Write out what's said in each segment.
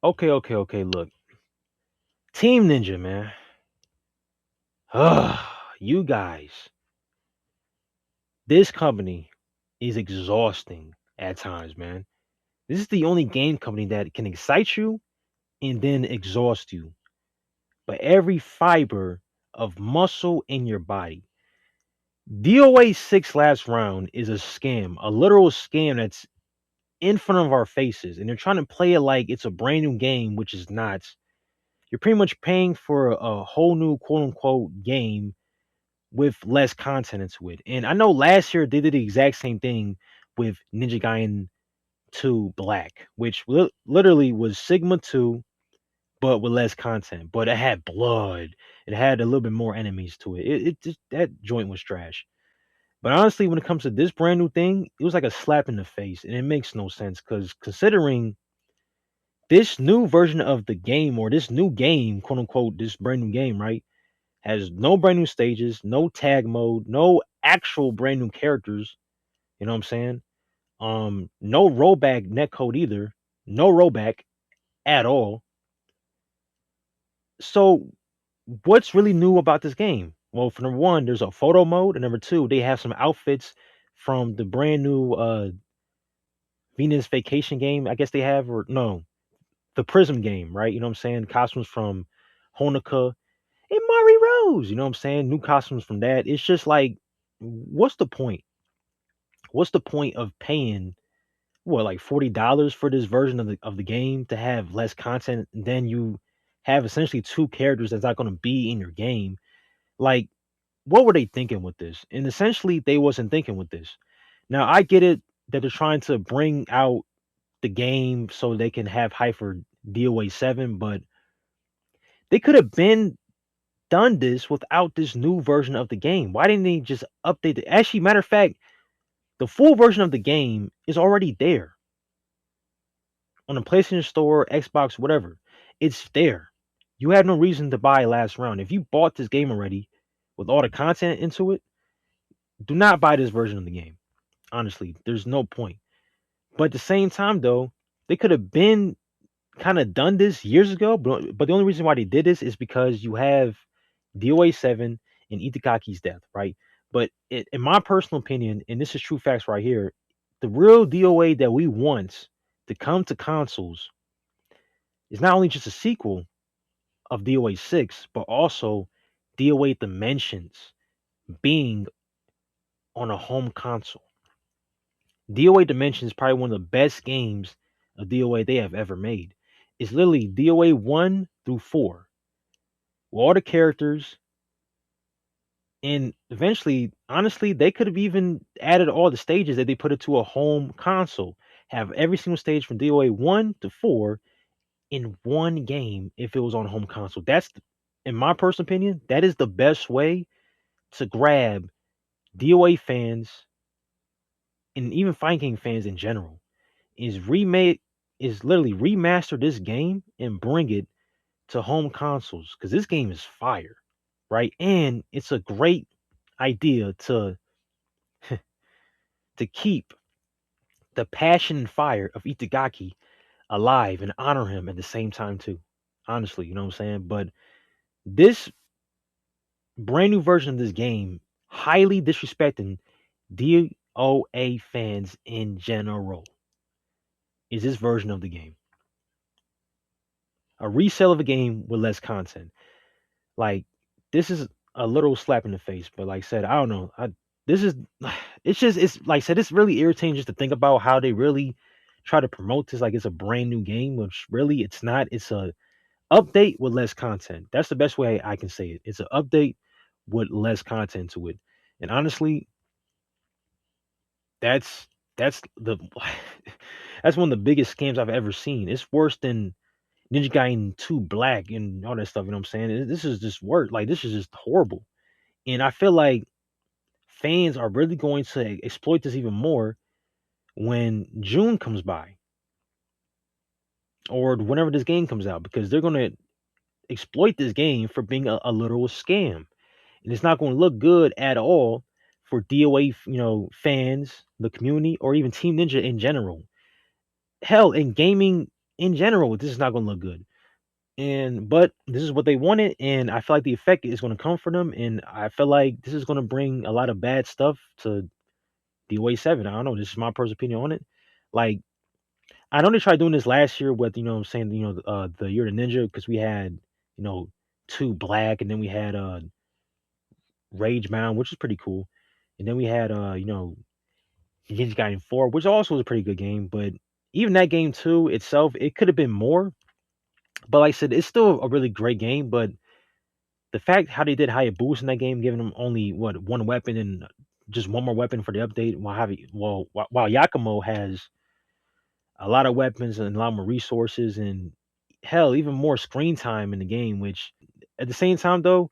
Okay. Look, Team Ninja, man. Ugh, you guys, this company is exhausting at times, man. This is the only game company that can excite you and then exhaust you. But every fiber of muscle in your body. DOA 6 last round is a scam, a literal scam that's in front of our faces. And they're trying to play it like it's a brand new game, which is not. You're pretty much paying for a whole new quote unquote game with less content into it. And I know last year they did the exact same thing with Ninja Gaiden 2 Black, which literally was Sigma 2, but with less content. But it had blood. It had a little bit more enemies to it. It just that joint was trash. But honestly, when it comes to this brand new thing, it was like a slap in the face, and it makes no sense because considering this new version of the game or this new game, quote unquote, this brand new game, right, has no brand new stages, no tag mode, no actual brand new characters. You know what I'm saying? No rollback netcode either, no rollback at all. So what's really new about this game? Well, for number one, there's a photo mode, and number two, they have some outfits from the brand new Venus Vacation game. I guess they have, or no, the Prism game, right? You know what I'm saying? Costumes from Honoka and Mari Rose. You know what I'm saying? New costumes from that. It's just like, what's the point? What's the point of paying what like $40 for this version of the game to have less content than you have essentially two characters that's not going to be in your game? Like, what were they thinking with this? And essentially, they wasn't thinking with this. Now, I get it that they're trying to bring out the game so they can have hype for DOA 7, but they could have been done this without this new version of the game. Why didn't they just update it? Actually, matter of fact, the full version of the game is already there on the PlayStation Store, Xbox, whatever. It's there. You have no reason to buy last round. If you bought this game already with all the content into it, do not buy this version of the game. Honestly, there's no point. But at the same time, though, they could have been kind of done this years ago. But the only reason why they did this is because you have DOA 7 and Itagaki's death, right? But in my personal opinion, and this is true facts right here, the real DOA that we want to come to consoles is not only just a sequel of DOA 6, but also DOA Dimensions being on a home console. DOA Dimensions is probably one of the best games of DOA they have ever made. It's literally DOA 1 through 4, with all the characters. And eventually, honestly, they could have even added all the stages that they put it to a home console. Have every single stage from DOA 1 to 4 in one game if it was on home console. In my personal opinion, that is the best way to grab DOA fans and even fighting game fans in general. Is literally remaster this game and bring it to home consoles because this game is fire, right? And it's a great idea to keep the passion and fire of Itagaki alive and honor him at the same time too. Honestly, you know what I'm saying? But this brand new version of this game highly disrespecting DOA fans in general is this version of the game. A resale of a game with less content. Like this is a little slap in the face, but like I said, I don't know. This is it's like I said, it's really irritating just to think about how they really try to promote this like it's a brand new game, which really it's not. It's a update with less content. That's the best way I can say it. It's an update with less content to it. And honestly, that's that's the that's one of the biggest scams I've ever seen. It's worse than Ninja Gaiden 2 Black and all that stuff, you know what I'm saying? This is just worse. Like this is just horrible. And I feel like fans are really going to exploit this even more when June comes by or whenever this game comes out because they're going to exploit this game for being a literal scam. And it's not going to look good at all for DOA, fans, the community, or even Team Ninja in general. Hell, in gaming in general, this is not gonna look good. And but this is what they wanted, and I feel like the effect is gonna come for them, and I feel like this is gonna bring a lot of bad stuff to DOA 7. I don't know. This is my personal opinion on it. Like, I know they tried doing this last year with, what I'm saying, the year of the ninja, because we had, you know, two black, and then we had Rage Mound, which is pretty cool. And then we had Ninja Gaiden 4, which also was a pretty good game, but even that game too itself, it could have been more. But like I said, it's still a really great game. But the fact how they did Hayabusa in that game, giving them only what one weapon and just one more weapon for the update, while Yakumo has a lot of weapons and a lot more resources and hell, even more screen time in the game. Which at the same time though,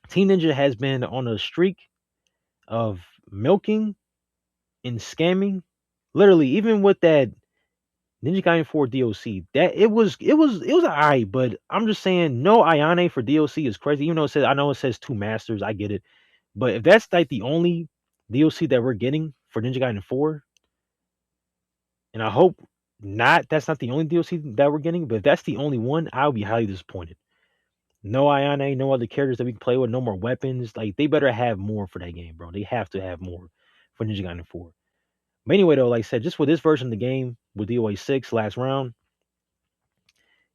Team Ninja has been on a streak of milking and scamming. Literally, even with that Ninja Gaiden 4 DLC, that it was alright, but I'm just saying no Ayane for DLC is crazy. Even though I know it says two masters, I get it. But if that's like the only DLC that we're getting for Ninja Gaiden 4, and I hope that's not the only DLC that we're getting, but if that's the only one, I'll be highly disappointed. No Ayane, no other characters that we can play with, no more weapons. Like they better have more for that game, bro. They have to have more for Ninja Gaiden 4. But anyway, though, like I said, just with this version of the game with DOA 6 last round,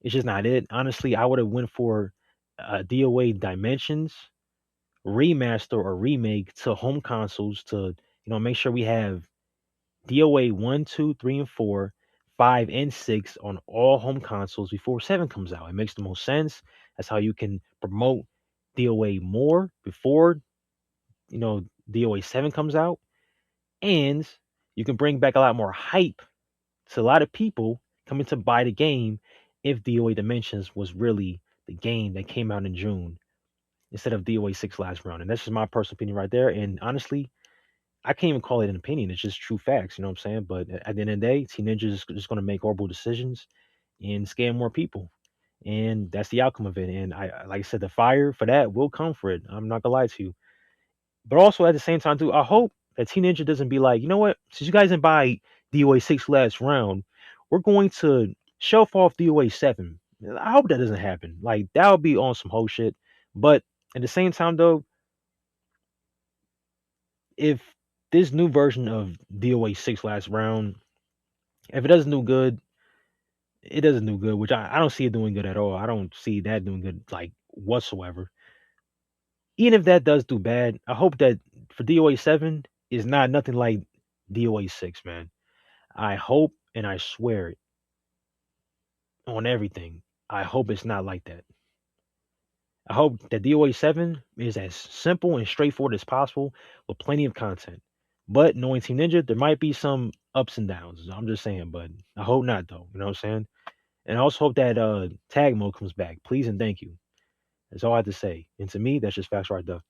it's just not it. Honestly, I would have went for DOA Dimensions remaster or remake to home consoles to make sure we have DOA 1, 2, 3, and 4, 5, and 6 on all home consoles before 7 comes out. It makes the most sense. That's how you can promote DOA more before DOA 7 comes out, and you can bring back a lot more hype to a lot of people coming to buy the game if DOA Dimensions was really the game that came out in June instead of DOA 6 last round. And that's just my personal opinion right there. And honestly, I can't even call it an opinion. It's just true facts. You know what I'm saying? But at the end of the day, Team Ninja is just going to make horrible decisions and scam more people. And that's the outcome of it. And like I said, the fire for that will come for it. I'm not going to lie to you. But also at the same time, too, I hope that Team Ninja doesn't be like, you know what? Since you guys didn't buy DOA 6 last round, we're going to shelf off DOA 7. I hope that doesn't happen. Like, that would be on some whole shit. But at the same time, though, if this new version of DOA 6 last round, if it doesn't do good, it doesn't do good, which I don't see it doing good at all. I don't see that doing good, like, whatsoever. Even if that does do bad, I hope that for DOA 7 is not nothing like DOA 6, man. I hope and I swear it on everything. I hope it's not like that. I hope that DOA 7 is as simple and straightforward as possible with plenty of content. But knowing Team Ninja, there might be some ups and downs. I'm just saying, but I hope not though. You know what I'm saying? And I also hope that tag mode comes back. Please and thank you. That's all I have to say. And to me, that's just facts right there.